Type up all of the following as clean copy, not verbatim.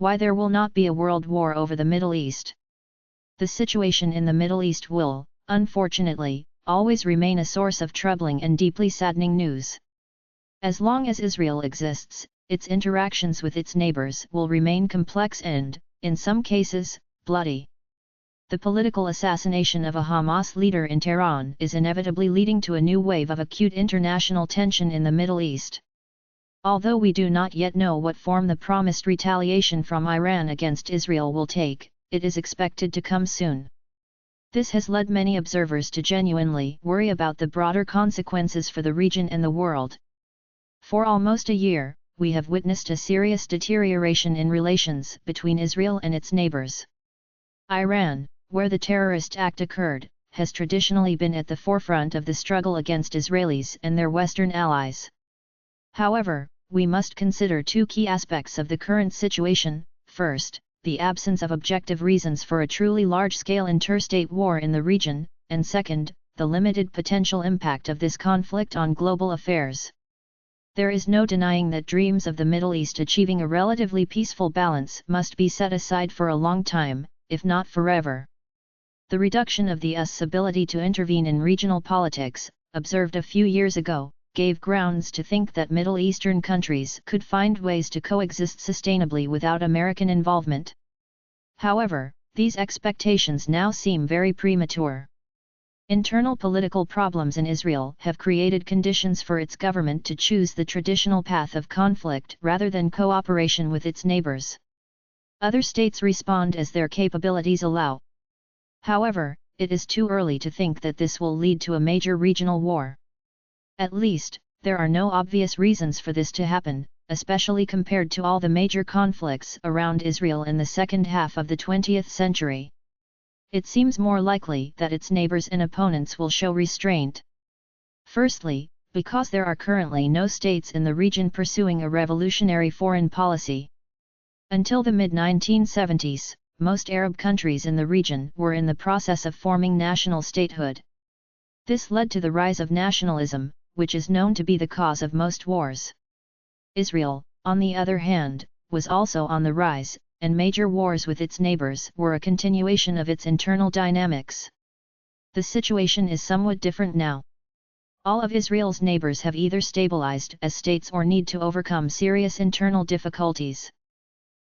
Why there will not be a world war over the Middle East. The situation in the Middle East will, unfortunately, always remain a source of troubling and deeply saddening news. As long as Israel exists, its interactions with its neighbors will remain complex and, in some cases, bloody. The political assassination of a Hamas leader in Tehran is inevitably leading to a new wave of acute international tension in the Middle East. Although we do not yet know what form the promised retaliation from Iran against Israel will take, it is expected to come soon. This has led many observers to genuinely worry about the broader consequences for the region and the world. For almost a year, we have witnessed a serious deterioration in relations between Israel and its neighbors. Iran, where the terrorist act occurred, has traditionally been at the forefront of the struggle against Israelis and their Western allies. However, we must consider two key aspects of the current situation. First, the absence of objective reasons for a truly large-scale interstate war in the region, and second, the limited potential impact of this conflict on global affairs. There is no denying that dreams of the Middle East achieving a relatively peaceful balance must be set aside for a long time, if not forever. The reduction of the US's ability to intervene in regional politics, observed a few years ago, gave grounds to think that Middle Eastern countries could find ways to coexist sustainably without American involvement. However, these expectations now seem very premature. Internal political problems in Israel have created conditions for its government to choose the traditional path of conflict rather than cooperation with its neighbors. Other states respond as their capabilities allow. However, it is too early to think that this will lead to a major regional war. At least, there are no obvious reasons for this to happen, especially compared to all the major conflicts around Israel in the second half of the 20th century. It seems more likely that its neighbors and opponents will show restraint. Firstly, because there are currently no states in the region pursuing a revolutionary foreign policy. Until the mid-1970s, most Arab countries in the region were in the process of forming national statehood. This led to the rise of nationalism, which is known to be the cause of most wars. Israel, on the other hand, was also on the rise, and major wars with its neighbors were a continuation of its internal dynamics. The situation is somewhat different now. All of Israel's neighbors have either stabilized as states or need to overcome serious internal difficulties.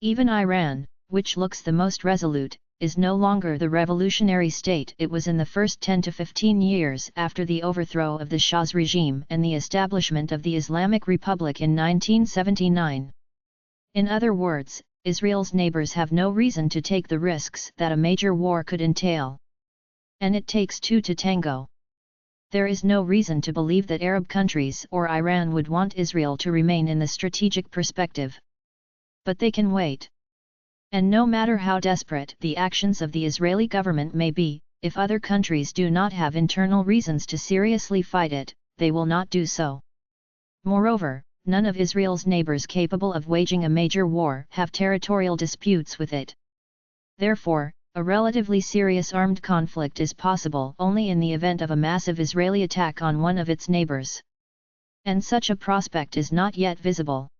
Even Iran, which looks the most resolute, is no longer the revolutionary state it was in the first 10 to 15 years after the overthrow of the Shah's regime and the establishment of the Islamic Republic in 1979. In other words, Israel's neighbors have no reason to take the risks that a major war could entail. And it takes two to tango. There is no reason to believe that Arab countries or Iran would want Israel to remain in the strategic perspective. But they can wait. And no matter how desperate the actions of the Israeli government may be, if other countries do not have internal reasons to seriously fight it, they will not do so. Moreover, none of Israel's neighbors capable of waging a major war have territorial disputes with it. Therefore, a relatively serious armed conflict is possible only in the event of a massive Israeli attack on one of its neighbors. And such a prospect is not yet visible.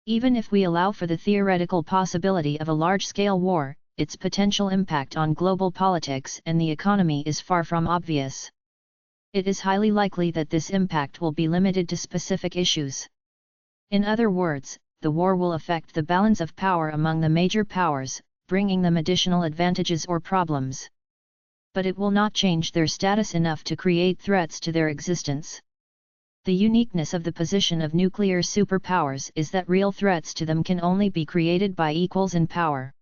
Even if we allow for the theoretical possibility of a large-scale war, its potential impact on global politics and the economy is far from obvious. It is highly likely that this impact will be limited to specific issues. In other words, the war will affect the balance of power among the major powers, bringing them additional advantages or problems. But it will not change their status enough to create threats to their existence. The uniqueness of the position of nuclear superpowers is that real threats to them can only be created by equals in power.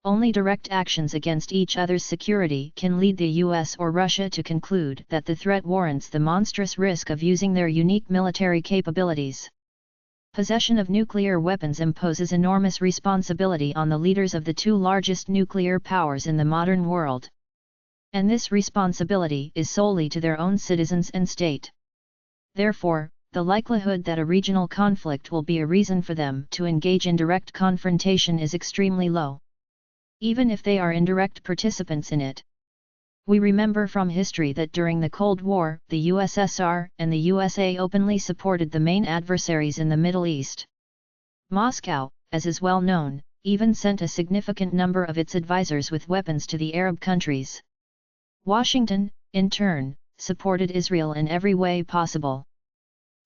Only direct actions against each other's security can lead the US or Russia to conclude that the threat warrants the monstrous risk of using their unique military capabilities. Possession of nuclear weapons imposes enormous responsibility on the leaders of the two largest nuclear powers in the modern world. And this responsibility is solely to their own citizens and state. Therefore, the likelihood that a regional conflict will be a reason for them to engage in direct confrontation is extremely low. Even if they are indirect participants in it. We remember from history that during the Cold War, the USSR and the USA openly supported the main adversaries in the Middle East. Moscow, as is well known, even sent a significant number of its advisors with weapons to the Arab countries. Washington, in turn, supported Israel in every way possible.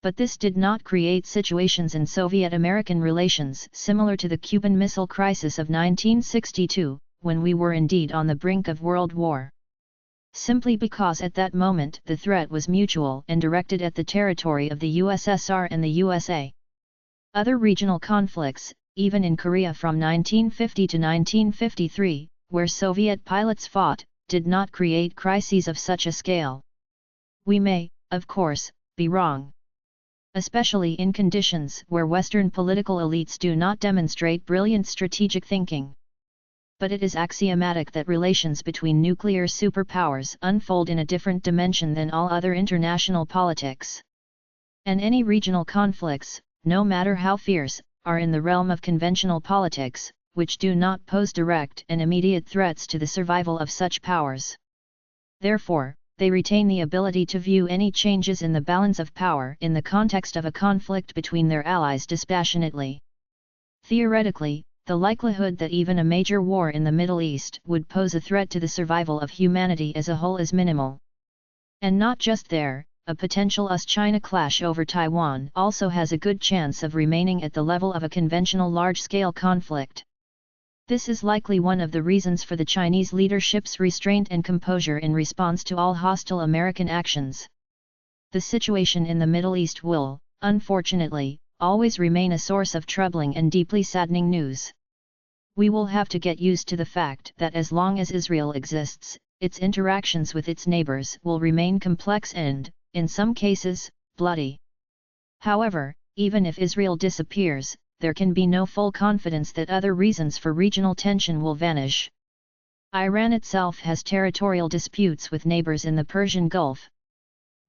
But this did not create situations in Soviet-American relations similar to the Cuban Missile Crisis of 1962, when we were indeed on the brink of World War. Simply because at that moment the threat was mutual and directed at the territory of the USSR and the USA. Other regional conflicts, even in Korea from 1950 to 1953, where Soviet pilots fought, did not create crises of such a scale. We may, of course, be wrong. Especially in conditions where Western political elites do not demonstrate brilliant strategic thinking. But it is axiomatic that relations between nuclear superpowers unfold in a different dimension than all other international politics. And any regional conflicts, no matter how fierce, are in the realm of conventional politics, which do not pose direct and immediate threats to the survival of such powers. Therefore, they retain the ability to view any changes in the balance of power in the context of a conflict between their allies dispassionately. Theoretically, the likelihood that even a major war in the Middle East would pose a threat to the survival of humanity as a whole is minimal. And not just there, a potential US-China clash over Taiwan also has a good chance of remaining at the level of a conventional large-scale conflict. This is likely one of the reasons for the Chinese leadership's restraint and composure in response to all hostile American actions. The situation in the Middle East will, unfortunately, always remain a source of troubling and deeply saddening news. We will have to get used to the fact that as long as Israel exists, its interactions with its neighbors will remain complex and, in some cases, bloody. However, even if Israel disappears, there can be no full confidence that other reasons for regional tension will vanish. Iran itself has territorial disputes with neighbors in the Persian Gulf.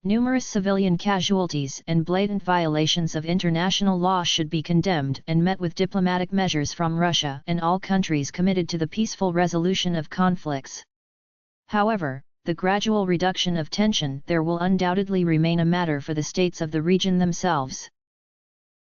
Numerous civilian casualties and blatant violations of international law should be condemned and met with diplomatic measures from Russia and all countries committed to the peaceful resolution of conflicts. However, the gradual reduction of tension there will undoubtedly remain a matter for the states of the region themselves.